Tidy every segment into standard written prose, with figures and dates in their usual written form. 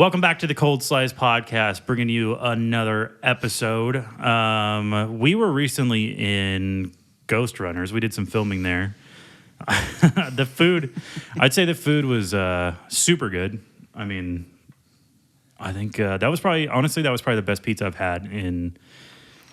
Welcome back to the Cold Slice Podcast, bringing you another episode. We were recently in Ghostrunners. We did some filming there. The food, I'd say the food was super good. I mean, I think that was probably the best pizza I've had in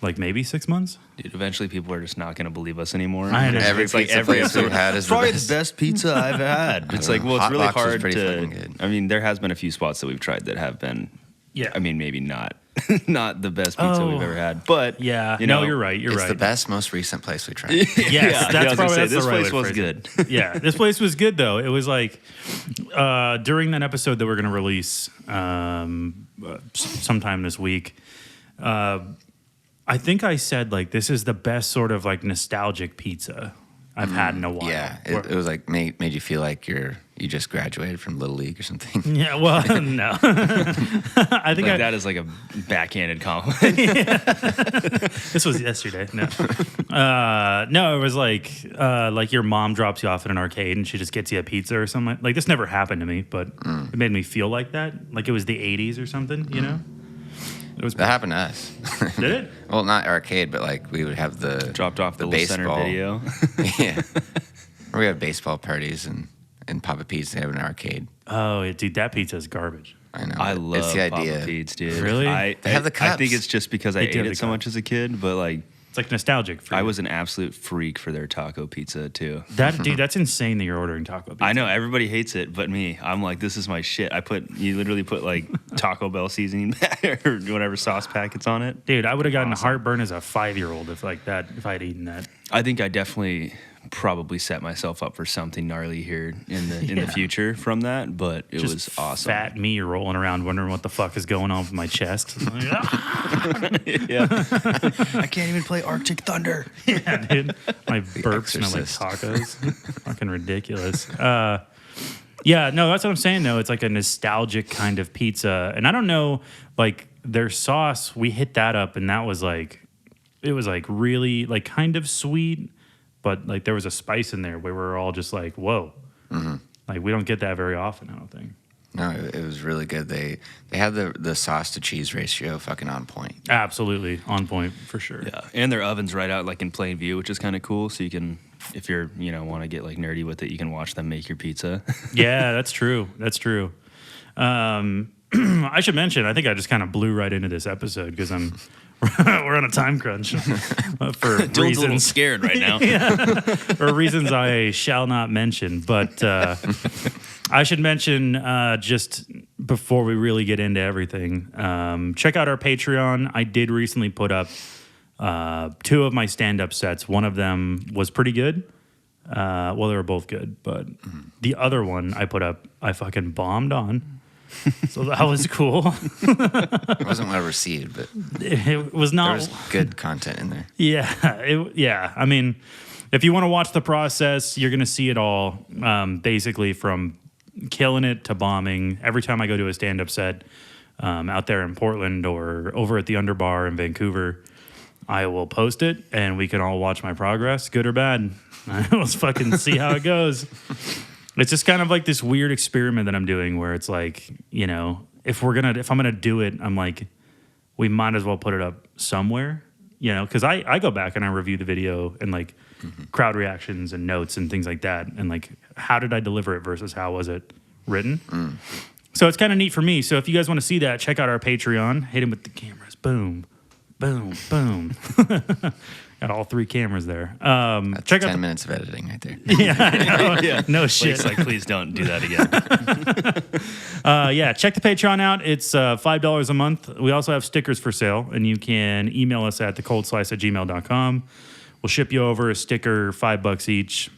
like maybe 6 months. Dude, eventually people are just not going to believe us anymore. Every pizza place we've had is probably the best pizza I've had. It's like, well, it's really hard to. Good. I mean, there has been a few spots that we've tried that have been. Yeah. I mean, maybe not the best pizza we've ever had, but yeah, you know, you're right. It's the best, most recent place we tried. Yes, that's probably this the right place way to was phrase it. good. Yeah, this place was good though. It was like during that episode that we're going to release sometime this week. I think I said like this is the best sort of like nostalgic pizza I've had in a while. Yeah, it was like made you feel like you just graduated from Little League or something. Yeah, well, no. I think that is like a backhanded compliment. This was yesterday. No, no, it was like your mom drops you off at an arcade and she just gets you a pizza or something. Like this never happened to me, but it made me feel like that, like it was the '80s or something. You know. That happened to us. Did it? Well, not arcade, but like we would have the dropped off the baseball center video. Yeah, or we had baseball parties and Papa Pete's. They have an arcade. Oh, dude, that pizza is garbage. I know. I love it's the idea. Papa Pete's, dude. Really? They have the cups. I think it's just because I ate do have the it so much as a kid, but like It's like nostalgic. For I you. was an absolute freak for their taco pizza too. Dude, that's insane that you're ordering taco pizza. I know everybody hates it, but me, I'm like, this is my shit. You literally put like Taco Bell seasoning or whatever sauce packets on it. Dude, I would have gotten heartburn as a 5-year-old if I'd eaten that. I think I definitely probably set myself up for something gnarly here in the future from that, but it Just was awesome. Fat me rolling around wondering what the fuck is going on with my chest. Yeah, I can't even play Arctic Thunder. Yeah, dude. My burps smell like Exorcist. tacos. Fucking ridiculous. Yeah, no, that's what I'm saying, though. It's like a nostalgic kind of pizza. And I don't know, like, their sauce, we hit that up, and that was like, it was like really, like, kind of sweet, but like there was a spice in there where we were all just like, whoa. Mm-hmm. Like, we don't get that very often, I don't think. No, it was really good. They had the sauce to cheese ratio fucking on point. Absolutely on point for sure. Yeah, and their oven's right out like in plain view, which is kind of cool. So you can, if you're want to get like nerdy with it, you can watch them make your pizza. Yeah, that's true. That's true. I should mention, I think I just kind of blew right into this episode because we're on a time crunch for Dylan's a little reasons. scared right now. For reasons I shall not mention. But I should mention just before we really get into everything, check out our Patreon. I did recently put up 2 of my stand-up sets. One of them was pretty good. Well, they were both good, but the other one I put up, I fucking bombed on. So that was cool. It wasn't well received, but It was not. there was good content in there. Yeah. I mean, if you want to watch the process, you're going to see it all, basically from killing it to bombing. Every time I go to a stand-up set out there in Portland or over at the Underbar in Vancouver, I will post it, and we can all watch my progress, good or bad. Let's fucking see how it goes. It's just kind of like this weird experiment that I'm doing where it's like, if I'm going to do it, I'm like, we might as well put it up somewhere, because I go back and I review the video and like crowd reactions and notes and things like that. And like, how did I deliver it versus how was it written? So it's kind of neat for me. So if you guys want to see that, check out our Patreon, hit him with the cameras. Boom, boom, boom. Got all 3 cameras there. That's Check 10 out minutes of editing right there. Yeah, I know. Yeah. No shit. It's like, please don't do that again. Yeah, check the Patreon out. It's $5 a month. We also have stickers for sale, and you can email us at thecoldslice@gmail.com. We'll ship you over a sticker, $5 each.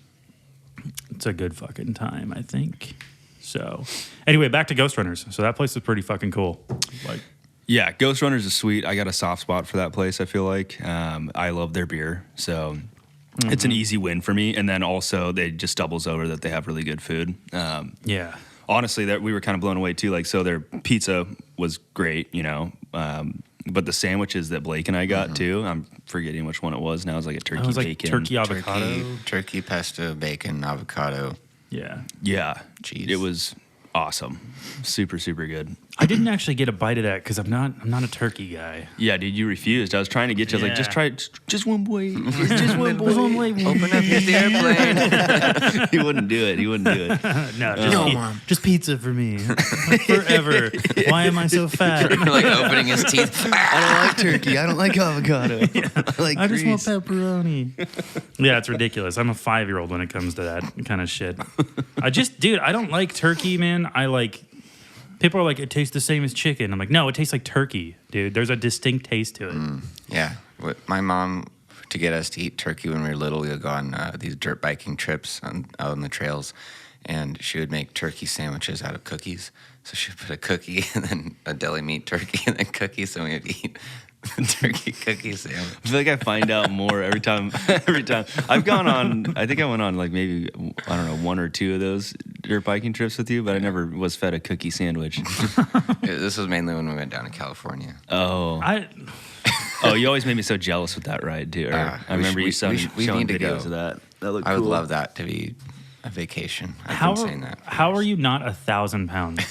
It's a good fucking time, I think. So, anyway, back to Ghostrunners. So that place is pretty fucking cool. Like, Yeah, Ghostrunners is sweet. I got a soft spot for that place, I feel like. I love their beer, so it's an easy win for me. And then also, they just doubles over that they have really good food. yeah. Honestly, that we were kind of blown away, too. Like, so their pizza was great, but the sandwiches that Blake and I got, too, I'm forgetting which one it was now. It was like a turkey It was like bacon. turkey avocado. Turkey, pesto, bacon, avocado. Yeah. Yeah. Cheese. It was awesome. Super, super good. I didn't actually get a bite of that because I'm not a turkey guy. Yeah, dude, you refused. I was trying to get you. I was like, just try it. Just one boy. Just one boy. Open up the airplane. He wouldn't do it. No, just pizza for me. Forever. Why am I so fat? Like opening his teeth. I don't like turkey. I don't like avocado. I just want pepperoni. Yeah, it's ridiculous. I'm a 5-year-old when it comes to that kind of shit. I don't like turkey, man. People are like, it tastes the same as chicken. I'm like, no, it tastes like turkey, dude. There's a distinct taste to it. Yeah. My mom, to get us to eat turkey when we were little, we would go on these dirt biking trips out on the trails, and she would make turkey sandwiches out of cookies. So she would put a cookie and then a deli meat turkey and then cookies, and we would eat turkey cookie sandwich. I feel like I find out more every time. I've gone on, I think I went on like maybe, I don't know, 1 or 2 of those dirt biking trips with you, but I never was fed a cookie sandwich. This was mainly when we went down to California. Oh, you always made me so jealous with that ride too. I remember you showing videos of that. That looked cool. I would love that to be a vacation. I've been saying that. How are you not 1,000 pounds?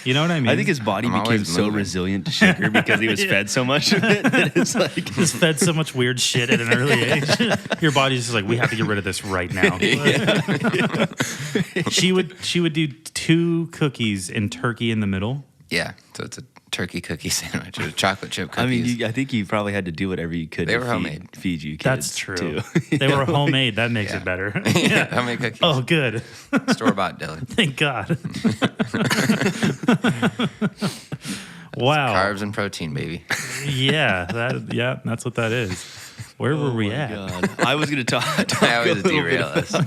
You know what I mean? I think his body became so resilient to sugar because he was fed so much of it that it's like just fed so much weird shit at an early age. Your body's just like, we have to get rid of this right now. She would do 2 cookies and turkey in the middle. Yeah, so it's a turkey cookie sandwich with chocolate chip cookies. I mean, I think you probably had to do whatever you could to feed you kids. That's true. Too. They were homemade. That makes it better. Yeah, homemade cookies. Oh, good. Store-bought deli. Thank God. Wow. Carbs and protein, baby. Yeah, that's what that is. Where were we at? God. I was going to talk I always a little derail bit about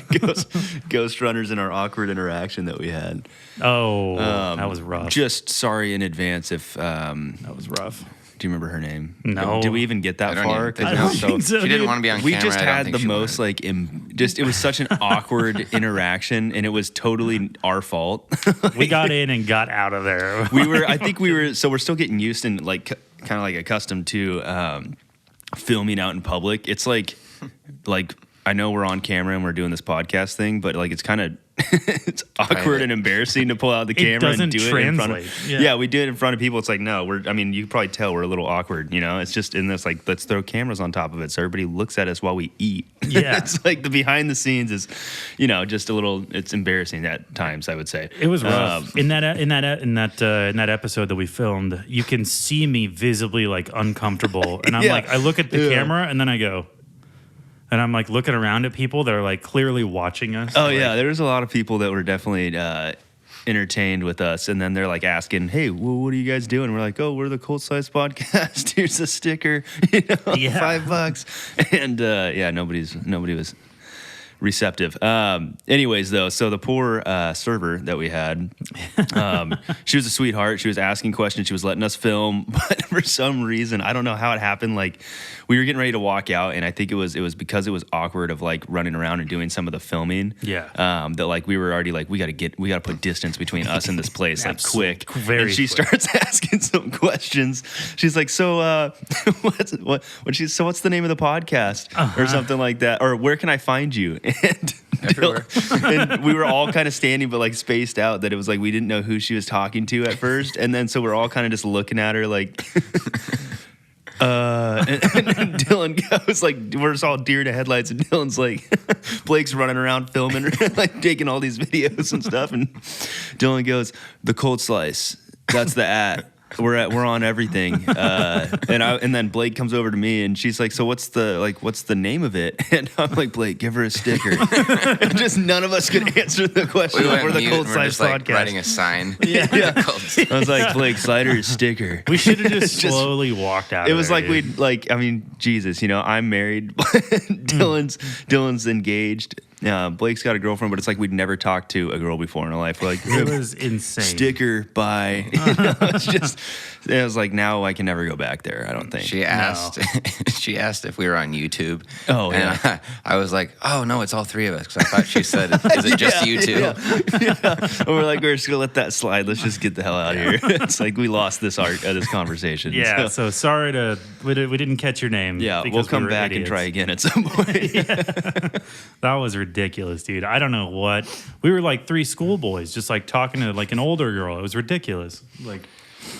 Ghostrunners and our awkward interaction that we had. Oh, that was rough. Just sorry in advance if... that was rough. Do you remember her name? No. Did we even get that far? I don't think so. She didn't want to be on camera. We just had the most it was such an awkward interaction, and it was totally our fault. We got in and got out of there. So we're still getting used and kind of like accustomed to filming out in public. It's like I know we're on camera and we're doing this podcast thing, but like it's kind of it's awkward and embarrassing to pull out the camera and do it in front of. Yeah, we do it in front of people. It's like no, you can probably tell we're a little awkward. You know, it's just in this like let's throw cameras on top of it so everybody looks at us while we eat. Yeah, it's like the behind the scenes is, just a little. It's embarrassing at times. I would say it was rough. In that episode that we filmed, you can see me visibly like uncomfortable, and I'm like, I look at the camera and then I go. And I'm like looking around at people that are like clearly watching us. Oh, yeah. There's a lot of people that were definitely entertained with us. And then they're like asking, hey, well, what are you guys doing? We're like, oh, we're the Cold Slice Podcast. Here's a sticker, $5. And nobody was receptive. Anyways, though, so the poor server that we had, she was a sweetheart. She was asking questions. She was letting us film. But for some reason, I don't know how it happened. Like, we were getting ready to walk out, and I think it was because it was awkward of like running around and doing some of the filming. Yeah. That like we were already like we got to put distance between us and this place like quick. Very. And she starts asking some questions. She's like, so what's the name of the podcast or something like that, or where can I find you? And everywhere. And we were all kind of standing but like spaced out that it was like we didn't know who she was talking to at first, and then so we're all kind of just looking at her like. And Dylan goes like, we're just all deer to headlights, and Dylan's like, Blake's running around filming, like taking all these videos and stuff, and Dylan goes, the Cold Slice, that's the @ we're on everything, and then Blake comes over to me and she's like, so what's the name of it? And I'm like, Blake, give her a sticker. And just none of us could answer the question. We're the Cold Slice Podcast. Like writing a sign. Yeah. I was like, Blake, slide her a sticker. We should have just slowly walked out. It was like dude. Jesus, I'm married. Dylan's engaged. Blake's got a girlfriend, but it's like we'd never talked to a girl before in our life. We're like, it was insane. Sticker, bye. It's just It was like, now I can never go back there, I don't think. She asked she asked if we were on YouTube. Oh, and yeah. I was like, oh, no, it's all three of us. Because I thought she said, is it just you two? And we're like, we're just going to let that slide. Let's just get the hell out of here. It's like we lost this this conversation. Yeah, so sorry we didn't catch your name. Yeah, because we'll come we were back idiots. and try again at some point. That was ridiculous, dude. I don't know what. We were like three schoolboys just like talking to like an older girl. It was ridiculous. Like,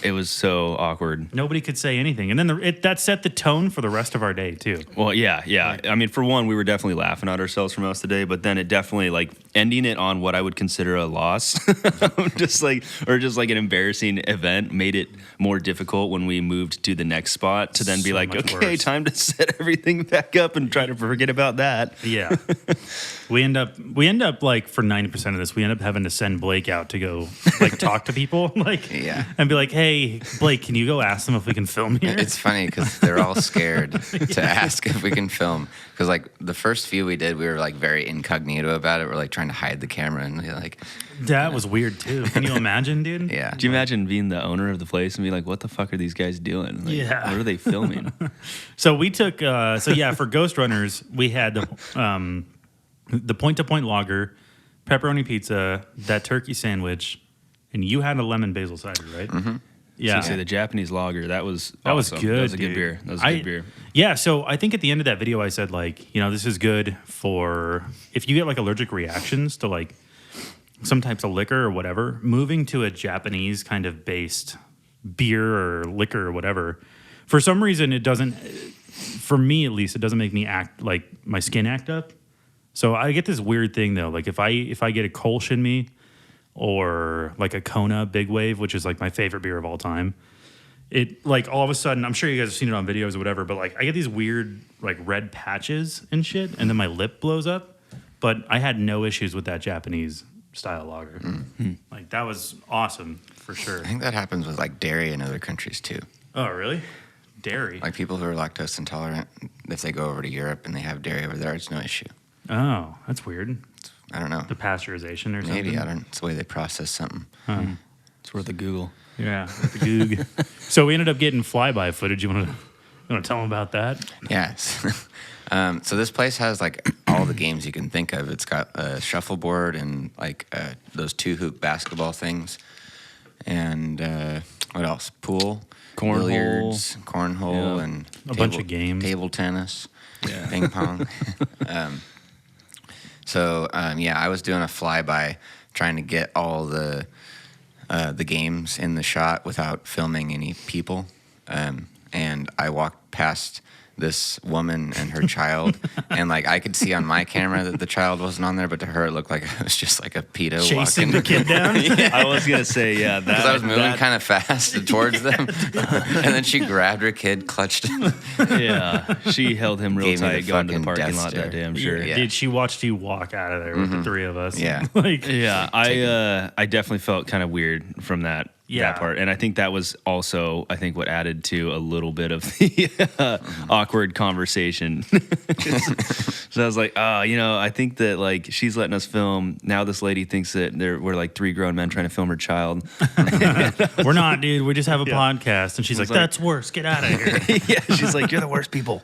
It was so awkward. nobody could say anything. And then that set the tone for the rest of our day, too. Well, yeah. I mean, for one, we were definitely laughing at ourselves for most of the day, but then it definitely, like, ending it on what I would consider a loss, just like an embarrassing event, made it more difficult when we moved to the next spot to then be So like, much okay, worse. time to set everything back up and try to forget about that. Yeah. we end up like for 90% of this, we end up having to send Blake out to go like talk to people Yeah. and be like, hey, Blake, can you go ask them if we can film here? It's funny because they're all scared to ask if we can film. Because like the first few we did, we were like very incognito about it. We're like trying to hide the camera and like, That was weird too. Can you imagine, dude? yeah. Do you imagine being the owner of the place and be like, what the fuck are these guys doing? Like, Yeah. What are they filming? So we took for Ghostrunners, we had the point-to-point lager, pepperoni pizza, that turkey sandwich, and you had a lemon basil cider, right? Mm-hmm. Yeah. So you say the Japanese lager, that was That was awesome. good. That was a good dude. beer. That was a good beer. Yeah, so I think at the end of that video I said like, this is good for if you get like allergic reactions to like some types of liquor or whatever, moving to a Japanese kind of based beer or liquor or whatever. For some reason it doesn't, for me at least, it doesn't make me act like my skin act up. So I get this weird thing though, like if I get a Kolsch in me or like a Kona Big Wave, which is like my favorite beer of all time, it like all of a sudden, I'm sure you guys have seen it on videos or whatever, but like I get these weird like red patches and shit, and then my lip blows up. But I had no issues with that Japanese style lager. Mm-hmm. Like that was awesome for sure. I think that happens with like dairy in other countries too. Oh really? Dairy? Like people who are lactose intolerant, if they go over to Europe and they have dairy over there, it's no issue. Oh, that's weird. I don't know. The pasteurization or something. Maybe, I don't. It's the way they process something. It's worth a Google. Yeah, with the goog. So we ended up getting flyby footage. You want to tell them about that? Yes. So this place has like all the games you can think of. It's got a shuffleboard and like those 2-hoop basketball things, and what else? Pool, Cornhole. billiards, cornhole, Yeah. and A bunch of games. table tennis, Yeah. ping pong. I was doing a flyby, trying to get all the games in the shot without filming any people, and I walked past this woman and her child, and like I could see on my camera that the child wasn't on there, but to her it looked like it was just like a pedo Chasing walking. the kid down? I was gonna say, yeah, that Because I was moving kind of fast towards them, and then she grabbed her kid, clutched him. Yeah, she held him real Gave me the tight going to the fucking parking death lot stare. that day. I'm sure. Yeah. Dude, she watched you walk out of there with the three of us. Yeah. Like, Yeah, I definitely felt kind of weird from that part, and I think that was also what added to a little bit of the awkward conversation. So I was like, I think that like she's letting us film. Now this lady thinks that we're like three grown men trying to film her child. we're not, dude. We just have a podcast. And she's like, that's worse. Get out of here. Yeah, she's like, you're the worst people.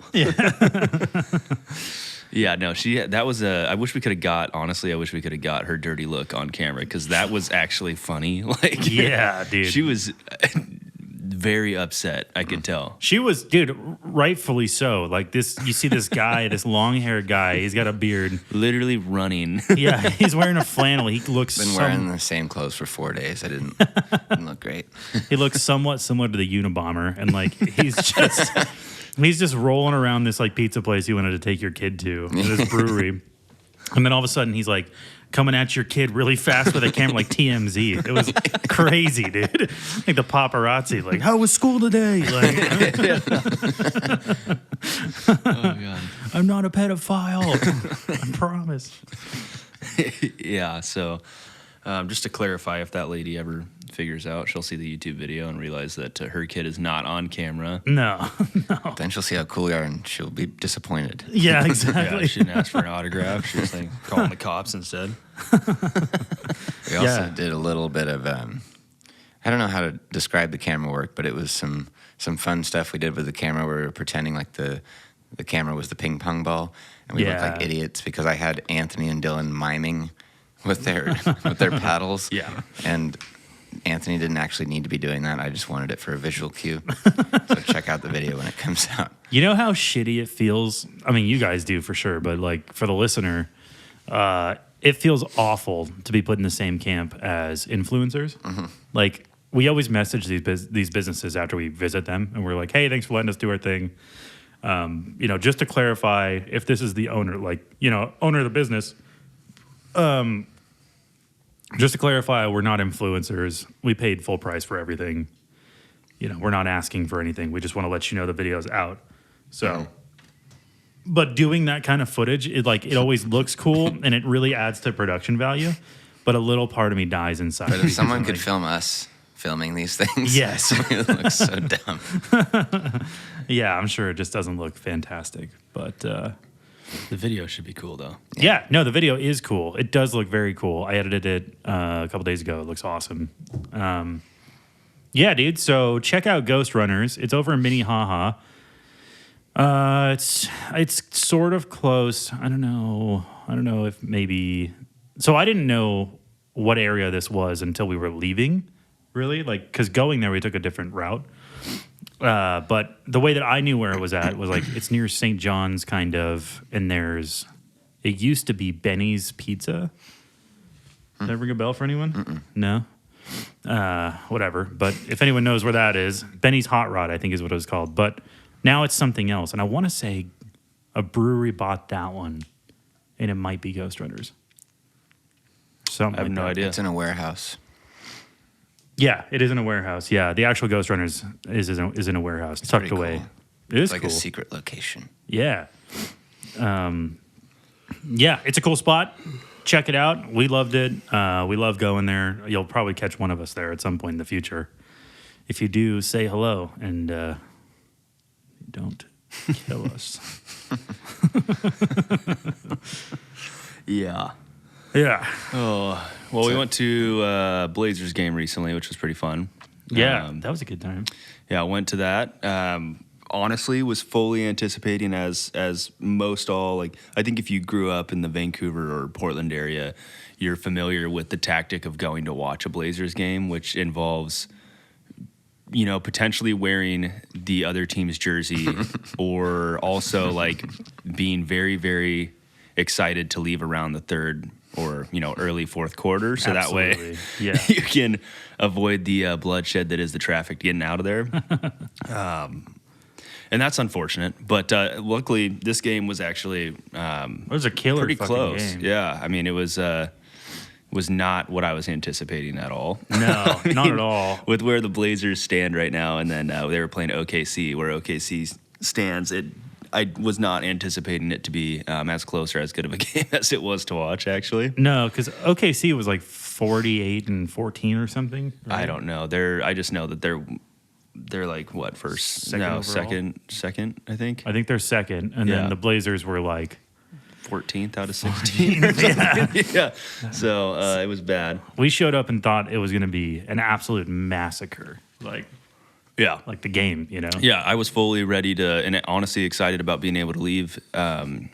Yeah, no, that was I wish we could have got her dirty look on camera, because that was actually funny. Like, Yeah, dude. she was very upset. I could tell. She was, dude, rightfully so. Like this, you see this guy, this long-haired guy. He's got a beard. Literally running. Yeah, he's wearing a flannel. He looks Been wearing the same clothes for 4 days. I didn't look great. he looks somewhat similar to the Unabomber, and like he's just rolling around this like pizza place you wanted to take your kid to, this brewery, and then all of a sudden he's like coming at your kid really fast with a camera, like TMZ. It was crazy, dude. Like the paparazzi, like, how was school today? Like, Oh god. I'm not a pedophile. I promise. Yeah. So, just to clarify, if that lady ever figures out, she'll see the YouTube video and realize that her kid is not on camera. No. Then she'll see how cool we are, and she'll be disappointed. Yeah, Yeah, exactly. she didn't ask for an autograph. She was like calling the cops instead. We also Yeah. did a little bit of I don't know how to describe the camera work, but it was some fun stuff we did with the camera where we were pretending like the camera was the ping pong ball, and we looked like idiots because I had Anthony and Dylan miming with their paddles. Yeah. And Anthony didn't actually need to be doing that. I just wanted it for a visual cue. So check out the video when it comes out. You know how shitty it feels? I mean, you guys do for sure, but like for the listener, it feels awful to be put in the same camp as influencers. Mm-hmm. Like, we always message these businesses after we visit them, and we're like, hey, thanks for letting us do our thing. Just to clarify, if this is the owner, owner of the business, just to clarify, we're not influencers. We paid full price for everything. We're not asking for anything. We just want to let you know the video's out. So, but doing that kind of footage, it always looks cool and it really adds to production value. But a little part of me dies inside. But if someone could film us filming these things, yes, it looks so dumb. Yeah, I'm sure it just doesn't look fantastic, but the video should be cool though. Yeah, no, the video is cool. It does look very cool. I edited it a couple days ago. It looks awesome. Yeah, dude. So check out Ghostrunners. It's over in Minnehaha. It's sort of close. I don't know if maybe. So I didn't know what area this was until we were leaving. Really, because going there we took a different route. But the way that I knew where it was at was it's near St. John's kind of, and it used to be Benny's Pizza. Does that ring a bell for anyone? Mm-mm. No? Whatever. But if anyone knows where that is, Benny's Hot Rod, I think is what it was called. But now it's something else. And I want to say a brewery bought that one, and it might be Ghostrunners. Something I have no idea. It's in a warehouse. Yeah, it is in a warehouse. Yeah, the actual Ghostrunners is in a warehouse, It's tucked pretty away. cool. It is It's like cool. a secret location. Yeah. Yeah, it's a cool spot. Check it out. We loved it. We love going there. You'll probably catch one of us there at some point in the future. If you do, say hello and don't kill us. Yeah. Yeah. Oh, well, we went to a Blazers game recently, which was pretty fun. Yeah, that was a good time. Yeah, I went to that. Honestly, was fully anticipating as most all, I think if you grew up in the Vancouver or Portland area, you're familiar with the tactic of going to watch a Blazers game, which involves, potentially wearing the other team's jersey or also being very, very excited to leave around the third or early fourth quarter, so Absolutely. that way Yeah. you can avoid the bloodshed that is the traffic getting out of there. And that's unfortunate, but luckily this game was actually It was a killer pretty fucking close. game. Yeah, I mean it was not what I was anticipating at all. No, not at all. With where the Blazers stand right now, and then they were playing OKC, where OKC stands. I was not anticipating it to be as close or as good of a game as it was to watch, actually. No, because OKC was 48-14 or something. Right? I don't know. I just know that they're what, first? Second overall? Second, I think. I think they're second, and then Yeah. the Blazers were 14th out of 16. Yeah. So it was bad. we showed up and thought it was going to be an absolute massacre, Yeah. like the game, Yeah, I was fully ready to, and honestly excited about being able to leave, going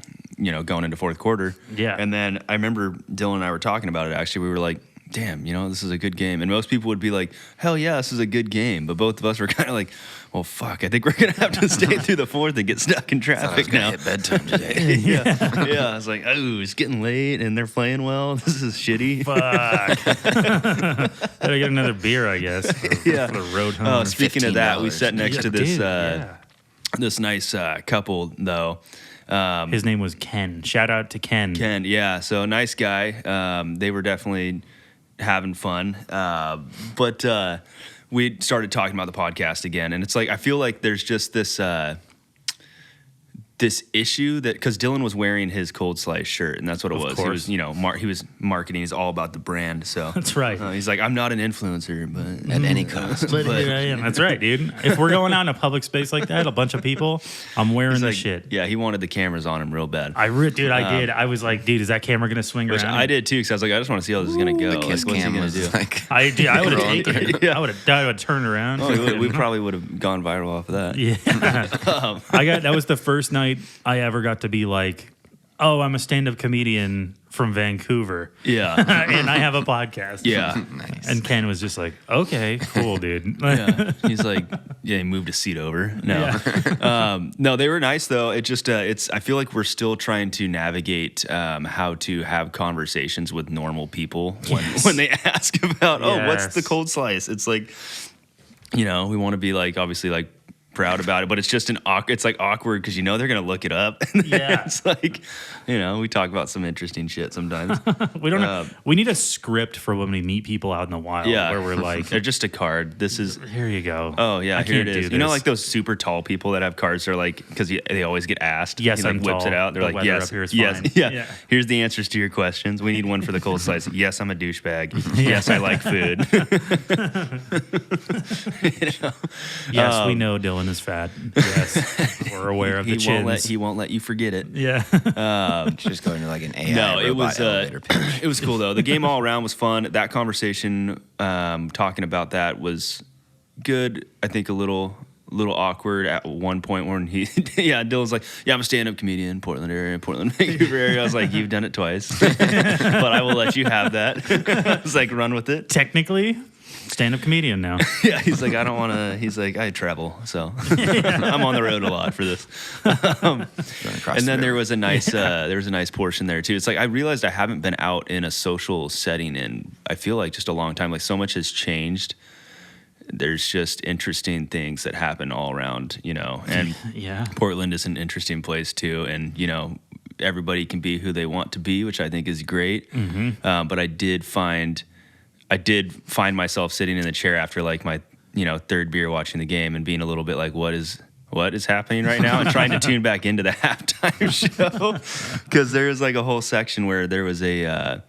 into fourth quarter. Yeah. And then I remember Dylan and I were talking about it, actually. We were like, damn, this is a good game. And most people would be like, hell yeah, this is a good game. But both of us were kind of like, well, fuck, I think we're going to have to stay through the fourth and get stuck in traffic now. Hit bedtime today. Yeah. I was like, oh, it's getting late and they're playing well. This is shitty. Fuck. Gotta get another beer, I guess, for the road home. Oh, speaking of that, we $15. sat next to this this nice couple, though. His name was Ken. Shout out to Ken. Ken, yeah. So nice guy. They were definitely having fun. But we started talking about the podcast again, and it's I feel like there's just this this issue that because Dylan was wearing his Cold Slice shirt, and that's what it was. He course. was, he was marketing. He's all about the brand. So That's right. He's like, I'm not an influencer, but At any cost. But here I am. That's right, dude. If we're going out in a public space like that, a bunch of people, I'm wearing he's the like, shit. yeah, he wanted the cameras on him real bad. I did. I was like, dude, is that camera gonna swing Which around? I did too, because I was like, I just want to see how this is gonna go. The Like, kiss what's he cam gonna was do? like, I would have Rolling taken it. through. I would turned around. Oh, we probably would have gone viral off of that. Yeah. That was the first night I ever got to be like, oh, I'm a stand-up comedian from Vancouver. Yeah. And I have a podcast. Yeah. nice. And Ken was just like, okay, cool, dude. Yeah. He's like, yeah, he moved a seat over. No. No, they were nice though. It just I feel like we're still trying to navigate how to have conversations with normal people when they ask about, oh, what's the Yes. cold slice? It's like, we want to be like obviously like proud about it, but it's just it's like awkward because they're gonna look it up. Yeah. It's like, we talk about some interesting shit sometimes. We don't know. We need a script for when we meet people out in the wild Yeah. where we're like, They're just a card. This is here you go. Oh yeah, I here can't it do is. this. Like those super tall people that have cards. They're like, because they always get asked. Yes, he like I'm whips tall. it out. They're The like, weather yes, up here is yes, fine. yeah. Yeah. Here's the answers to your questions. We need one for the cold slice. Yes, I'm a douchebag. Yes, I like food. Yes, we know Dylan is fat. Yes, we're aware of the chins. He won't let you forget it. Yeah. Just going to like an AI No, it robot was elevator pitch. it was cool though. The game all around was fun. That conversation, talking about that was good. I think a little awkward at one point when Dylan's like, yeah, I'm a stand-up comedian, Portland, Vancouver area. I was like, you've done it twice, but I will let you have that. I was like, run with it. Technically, stand-up comedian now. Yeah, he's like, I don't want to. He's like, I travel, so I'm on the road a lot for this. Going across And then the there river. was a nice portion there too. It's like I realized I haven't been out in a social setting in I feel like just a long time. Like so much has changed. There's just interesting things that happen all around, and Yeah. Portland is an interesting place too. And everybody can be who they want to be, which I think is great. Mm-hmm. But I did find myself sitting in the chair after like my third beer watching the game and being a little bit like, what is happening right now, and trying to tune back into the halftime show, because there was like a whole section where there was a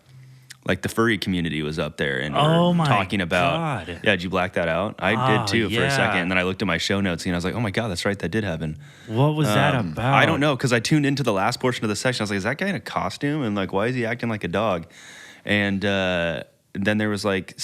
like the furry community was up there and Oh we're my talking about God. yeah, did you black that out? I did too for a yeah. second, and then I looked at my show notes and I was like, oh my God, that's right, that did happen. What was that about? I don't know, because I tuned into the last portion of the section. I was like, is that guy in a costume, and like why is he acting like a dog? And then there was like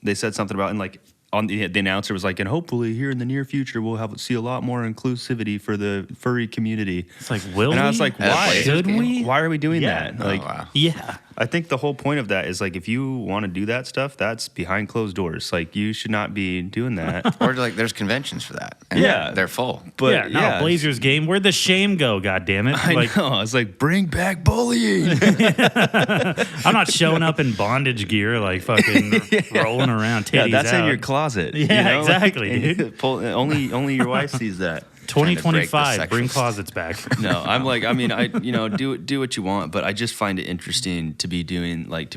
they said something about, and like on the announcer was like, and hopefully here in the near future we'll see a lot more inclusivity for the furry community. It's like, will And we? I was like, why? Should we? Why are we doing Yeah. that? Oh, Like, wow. Yeah. I think the whole point of that is like, if you want to do that stuff, that's behind closed doors. Like, you should not be doing that. Or like there's conventions for that. And Yeah. they're full. But yeah, no, Blazers game. Where'd the shame go? God damn it! I know. I was like, bring back bullying. I'm not showing up in bondage gear, like fucking rolling around. Yeah, Titties that's in out. your closet. Yeah, exactly, dude. Only your wife sees that. 2025. Bring sexual closets back. No, I'm like, I mean, do what you want, but I just find it interesting to be doing like.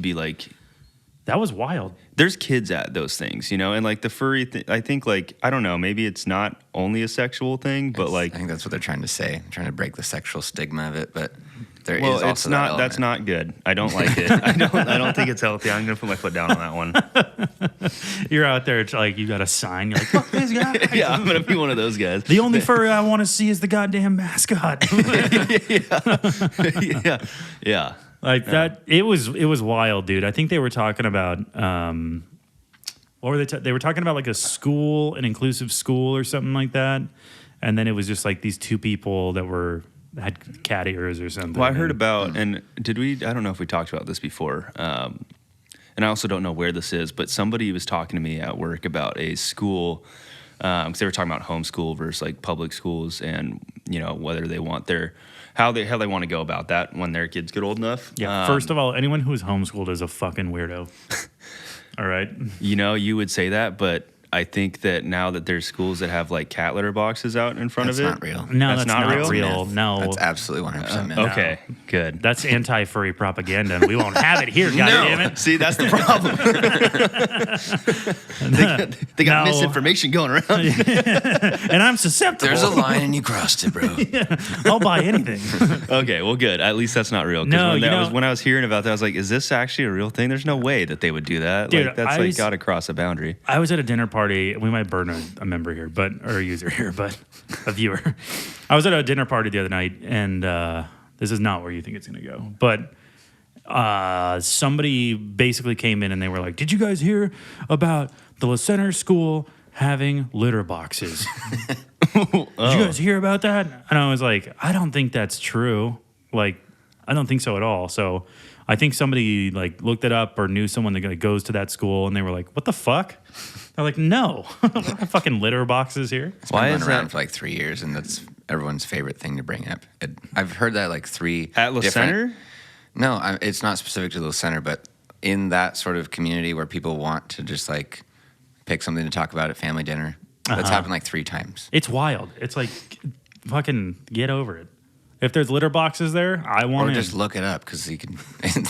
That was wild. There's kids at those things, and like the furry thing, I think like, I don't know, maybe it's not only a sexual thing, but I like, think that's what they're trying to say. Trying to break the sexual stigma of it, but there is well, also it's not. that That's element. not good. I don't like it. I don't think it's healthy. I'm gonna put my foot down on that one. You're out there, it's like you got a sign. You're like, fuck this guy. Yeah, I'm gonna be one of those guys. The only furry I want to see is the goddamn mascot. Yeah. Like that, it was wild, dude. I think they were talking about what were they? They were talking about like a school, an inclusive school or something like that. And then it was just like these two people that had cat ears or something. Well, I heard about, and did we? I don't know if we talked about this before. And I also don't know where this is, but somebody was talking to me at work about a school, because they were talking about homeschool versus like public schools, and whether they want how they want to go about that when their kids get old enough. Yeah. First of all, anyone who's homeschooled is a fucking weirdo. All right. You would say that, but I think that now that there's schools that have like cat litter boxes out in front That's of it. not real. No, That's that's not not real? real. No, That's absolutely 100% myth. Okay, good. that's anti-furry propaganda. And we won't have it here. God damn it! See, that's the problem. they got No. misinformation going around. And I'm susceptible. There's a line and you crossed it, bro. I'll buy anything. Okay, well, good. At least that's not real. 'Cause No, when I was hearing about that, I was like, is this actually a real thing? There's no way that they would do that. Dude, like, that's got to cross a boundary. I was at a dinner party. We might burn a member here, or a user here, but a viewer. I was at a dinner party the other night, and this is not where you think it's going to go. But somebody basically came in and they were like, "Did you guys hear about the La Center School having litter boxes? Did you guys hear about that?" And I was like, "I don't think that's true. Like, I don't think so at all." So I think somebody like looked it up or knew someone that goes to that school, and they were like, "What the fuck?" They're like, "No, fucking litter boxes here." It's Why been is going around that? for like 3 years, and that's everyone's favorite thing to bring up. I've heard that like three At La different- Center? No, it's not specific to the center, but in that sort of community where people want to just like pick something to talk about at family dinner. That's happened like 3 times. It's wild. It's like, fucking get over it. If there's litter boxes there, I want Or it. just look it up because you can.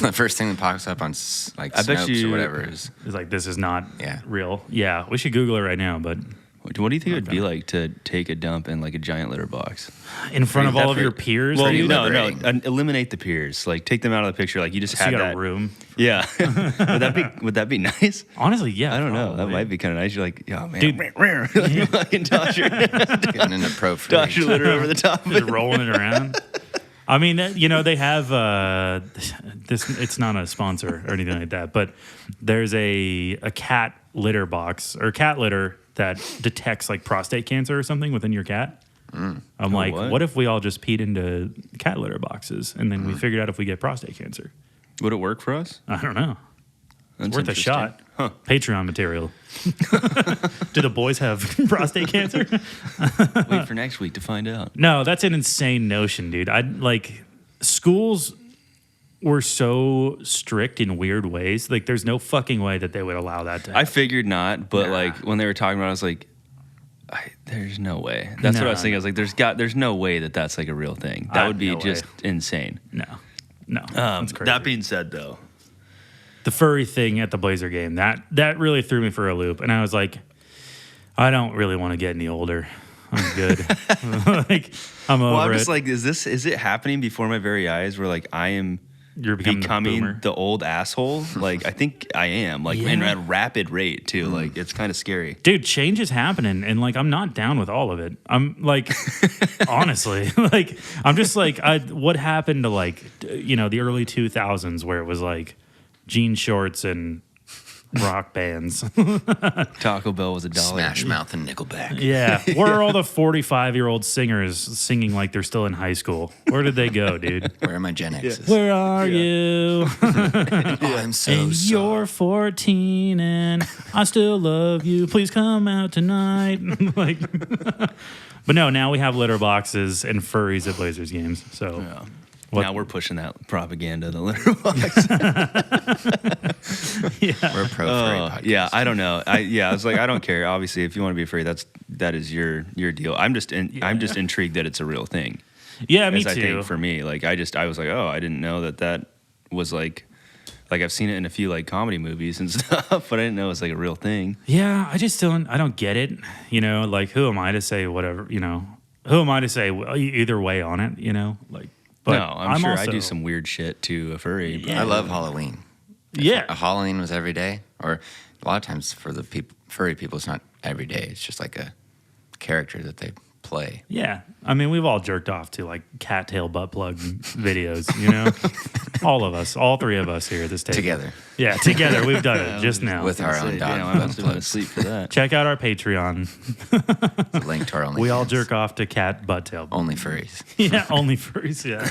The first thing that pops up on like I bet Snopes you- or whatever is. It's like, this is not Yeah. real. Yeah, we should Google it right now, but What do you think it would be like to take a dump in like a giant litter box? in front of all of Pretty- your peers, Well, are you, no, liberating. eliminate the peers. Like take them out of the picture. Like you just so you had got that a room. Yeah. would that be nice? Honestly, yeah. I don't know. That probably. might be kind of nice. You're like, yeah, man. Dude. You fucking toss your, Getting into pro toss your litter over the top of Just it. rolling it around. I mean, they have this. It's not a sponsor or anything like that, but there's a cat litter box or cat litter that detects like prostate cancer or something within your cat. I'm like, what if we all just peed into cat litter boxes and then we figured out if we get prostate cancer? Would it work for us? I don't know. That's Worth a interesting. shot. Huh. Patreon material. Do the boys have prostate cancer? Wait for next week to find out. No, that's an insane notion, dude. I like schools were so strict in weird ways. Like, there's no fucking way that they would allow that to happen. I figured not, but Nah. like when they were talking about it, I was like, there's no way. That's what I was thinking. I was like, there's no way that that's like a real thing. That would be no way. just insane. No, that's crazy. That being said, though, The furry thing at the Blazer game, that really threw me for a loop. And I was like, I don't really want to get any older. I'm good. Like, I'm over I'm it. just like, is it happening before my very eyes? Where like I am You're becoming the becoming boomer. the old asshole? Like I think I am. Like in Yeah. a rapid rate too. Like it's kind of scary. Dude, change is happening, and like I'm not down with all of it. I'm like, honestly, like I'm just like, what happened to like, the early 2000s where it was like jean shorts and rock bands. Taco Bell was $1. Smash Mouth and Nickelback. Yeah, where are all the 45-year-old singers singing like they're still in high school? Where did they go, dude? Where are my Gen X's? Where are you? Oh, I'm so And sorry. you're 14 and I still love you. Please come out tonight. Like, but no, now we have litter boxes and furries at Blazers games. So Yeah. What- Now we're pushing that propaganda, the litter box. We're a pro furry podcast. Yeah, I don't know. I was like, I don't care. Obviously, if you want to be afraid, that is your deal. I'm just intrigued that it's a real thing. yeah, me As I too. think for me, like I was like, oh, I didn't know that was like I've seen it in a few like comedy movies and stuff, but I didn't know it was like a real thing. Yeah, I don't get it. Like who am I to say whatever? Who am I to say either way on it? Like, but No, I'm sure I also- do some weird shit to a furry. But Yeah. I love Halloween. Yeah, Halloween was every day, or a lot of times for the furry people, it's not every day. It's just like a character that they play. yeah. I mean, we've all jerked off to like cattail butt plug videos. All of us, all 3 of us here at this table Together. Yeah, together. We've done it just now. With our own dog. Damn, I must have been asleep for that. Check out our Patreon. The link to our only We all jerk off to cat butt tail. Only furries. Yeah, only furries. Yeah.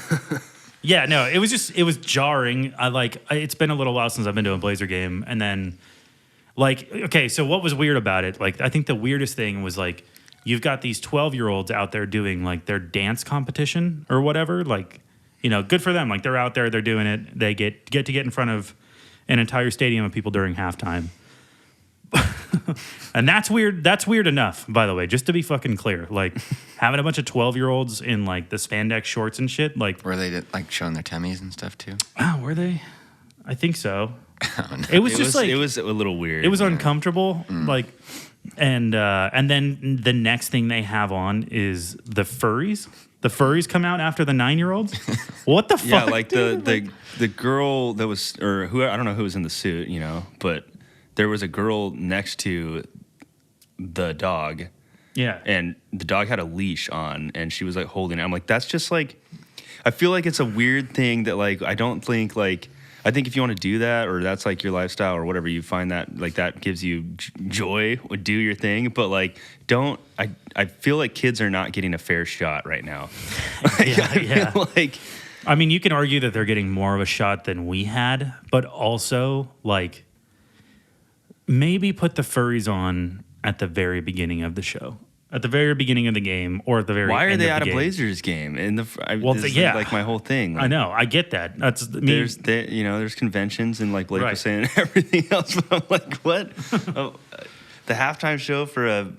Yeah, no, it was jarring. It's been a little while since I've been to a Blazer game, and then okay, so what was weird about it? Like, I think the weirdest thing was like you've got these 12-year-olds out there doing like their dance competition or whatever. Like, good for them. Like they're out there, they're doing it. They get to get in front of an entire stadium of people during halftime. And that's weird. That's weird enough, by the way, just to be fucking clear. Like having a bunch of 12-year-olds in like the spandex shorts and shit. Like, Were they like showing their tummies and stuff too? oh, were they? I think so. Oh, no. It was just like it was a little weird. it was uncomfortable. Like, and then the next thing they have on is the furries. The furries come out after the 9-year-olds. What the fuck? Yeah, like dude? the girl that was, or who, I don't know who was in the suit, you know, but there was a girl next to the dog, Yeah. and the dog had a leash on, and she was like holding it. I'm like, that's just like, I feel like it's a weird thing that like I don't think like. I think if you want to do that, or that's like your lifestyle, or whatever, you find that like that gives you joy, would do your thing. But like, don't. I feel like kids are not getting a fair shot right now. Yeah. Like, I mean, you can argue that they're getting more of a shot than we had, but also like maybe put the furries on at the very beginning of the show, at the very beginning of the game, or at the very why are end they of at the a game. Blazers game? And Well, this is yeah. like my whole thing. I Like, know, I get that. That's there's conventions and like Blake Right. was saying everything else. But I'm like, what? Oh, the halftime show for a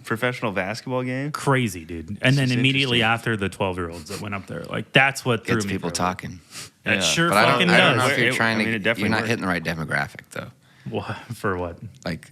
professional basketball game? crazy, dude. And then is immediately interesting. after the 12-year-olds that went up there, like that's what threw Gets me people for a loop. talking. That Yeah. sure But fucking I don't know does. if you're It- trying I mean, to. it definitely You're not worked. hitting the right demographic though. What, for what? Like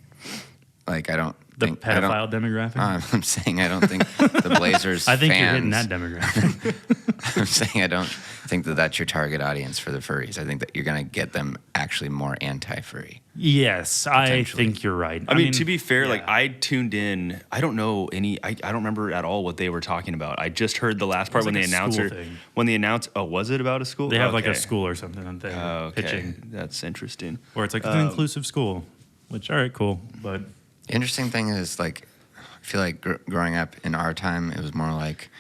I don't The think I don't- pedophile demographic? I'm saying I don't think the Blazers. I think fans, you're hitting that demographic. I'm saying I don't think that that's your target audience for the furries. I think that you're going to get them actually more anti-furry. Yes, I Potentially. think you're right. I mean, to be fair, yeah. like I tuned in. I don't know any. I don't remember at all what they were talking about. I just heard the last part was when like the a school announcer. thing. When the announce. Oh, was it about a school? They have like a Okay. school or something that they're Oh, okay. pitching, That's interesting. or it's like it's an inclusive school. Which, all right, cool, but The interesting thing is, like, I feel like growing up in our time, it was more like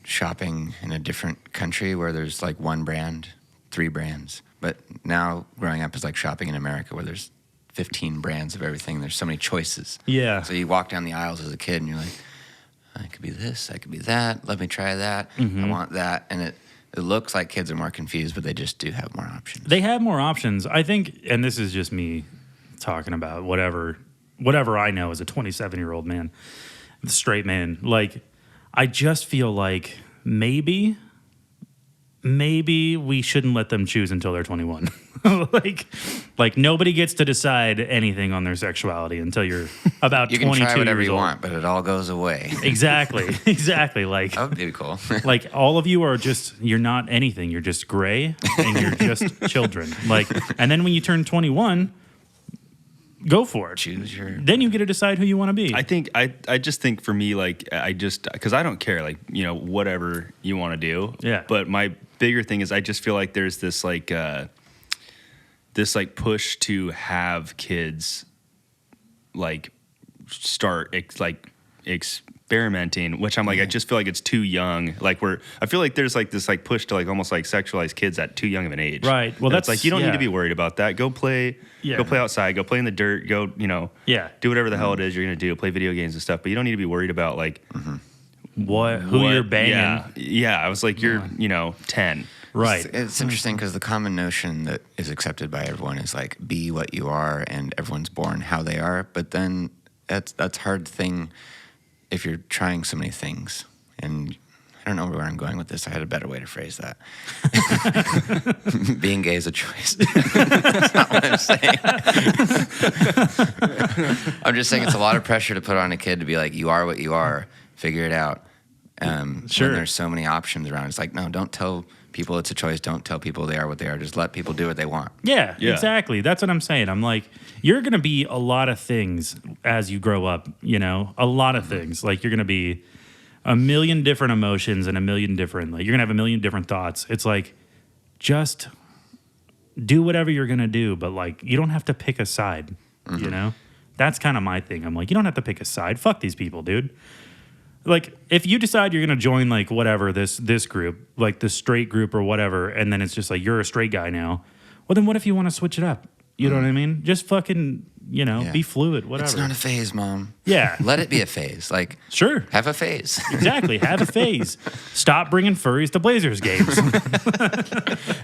shopping in a different country where there's like one brand, 3 brands. But now growing up is like shopping in America where there's 15 brands of everything. There's so many choices. yeah, So you walk down the aisles as a kid and you're like, I could be this, I could be that. Let me try that. Mm-hmm. I want that. And it looks like kids are more confused, but they just do have more options. they have more options. I think, and this is just me talking about whatever I know as a 27-year-old man, straight man. Like, I just feel like maybe we shouldn't let them choose until they're 21. like nobody gets to decide anything on their sexuality until you're about You can 22 try whatever years you old. want, but it all goes away. Exactly. Like, That would be cool. like all of you are just, you're not anything. You're just gray and you're just children. Like, and then when you turn 21, go for it. Choose your. Then you get to decide who you want to be. I think I just think for me, like I just because I don't care, like whatever you want to do. Yeah. But my bigger thing is I just feel like there's this like push to have kids like start experimenting, which I'm like, I just feel like it's too young. Like I feel like there's like this like push to like almost like sexualize kids at too young of an age. Right. Well, And it's that's- like you don't need yeah. to be worried about that. Go play. Yeah. Go play outside. Go play in the dirt. Go Yeah. do whatever the hell it is you're gonna do. Play video games and stuff. But you don't need to be worried about like who you're banging. Yeah. I was like, you're 10. Right. It's interesting because the common notion that is accepted by everyone is like be what you are, and everyone's born how they are. But then that's a hard thing if you're trying so many things. And I don't know where I'm going with this. I had a better way to phrase that. Being gay is a choice. That's not what I'm saying. I'm just saying it's a lot of pressure to put on a kid to be like, you are what you are. Figure it out. Sure. When there's so many options around. It's like, no, don't tell people it's a choice. Don't tell people they are what they are. Just let people do what they want. Yeah, Yeah. exactly. That's what I'm saying. I'm like, you're going to be a lot of things as you grow up, a lot of things. Like, you're going to be a million different emotions and a million different, like, you're going to have a million different thoughts. It's like, just do whatever you're going to do, but like, you don't have to pick a side, That's kind of my thing. I'm like, you don't have to pick a side. Fuck these people, dude. Like, if you decide you're going to join, like, whatever, this group, like the straight group or whatever, and then it's just like, you're a straight guy now, well, then what if you want to switch it up? You know what I mean? Just fucking, Yeah. be fluid, whatever. It's not a phase, Mom. Yeah. Let it be a phase. Like, Sure. have a phase. Exactly. Have a phase. Stop bringing furries to Blazers games.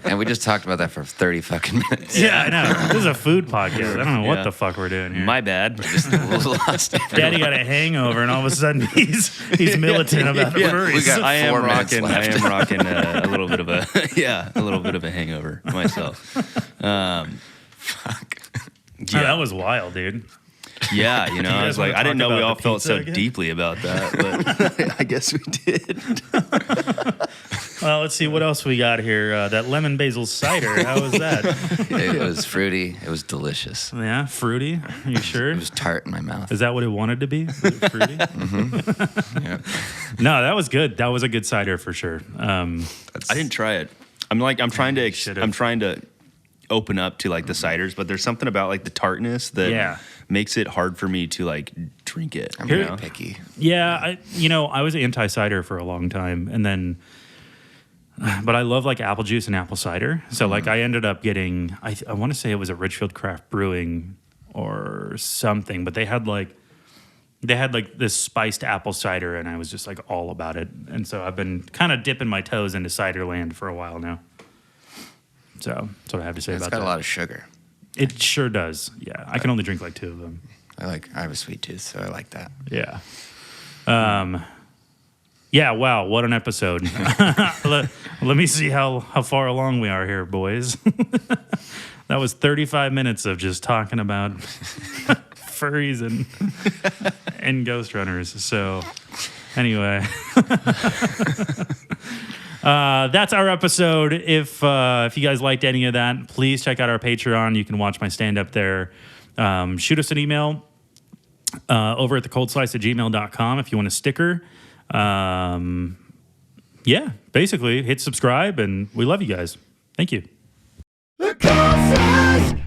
And we just talked about that for 30 fucking minutes. Yeah, I know. This is a food podcast. I don't know what Yeah. the fuck we're doing here. My bad. Just lost everyone. Daddy got a hangover, and all of a sudden he's militant about furries. We got I am 4 minutes rocking. I left. am rocking a little bit of a a little bit of a hangover myself. Fuck. Oh, that was wild, dude. Yeah, I guys was like, wanna I didn't talk know we about all the felt pizza so again? deeply about that, but I guess we did. Well, let's see what else we got here. That lemon basil cider. How was that? It was fruity. It was delicious. Yeah, fruity. Are you sure? It was tart in my mouth. Is that what it wanted to be? Was it fruity? Yeah. No, that was good. That was a good cider for sure. I didn't try it. I'm trying to open up to like the ciders, but there's something about like the tartness that makes it hard for me to like drink it. I'm you very know? picky. Yeah, I was anti-cider for a long time, and then, but I love like apple juice and apple cider. So like I ended up getting, I want to say it was a Richfield Craft Brewing or something, but they had like this spiced apple cider, and I was just like all about it. And so I've been kind of dipping my toes into cider land for a while now. So that's what I have to say It's about got that. a lot of sugar. It sure does. Yeah, I can only drink like 2 of them. I have a sweet tooth, so I like that. Yeah. Yeah, wow, what an episode. let me see how far along we are here, boys. That was 35 minutes of just talking about furries and Ghostrunners. So anyway. That's our episode. If you guys liked any of that, please check out our Patreon. You can watch my stand-up there. Shoot us an email over at thecoldslice@gmail.com if you want a sticker. Yeah, basically, hit subscribe, and we love you guys. Thank you. The Ghostrunners!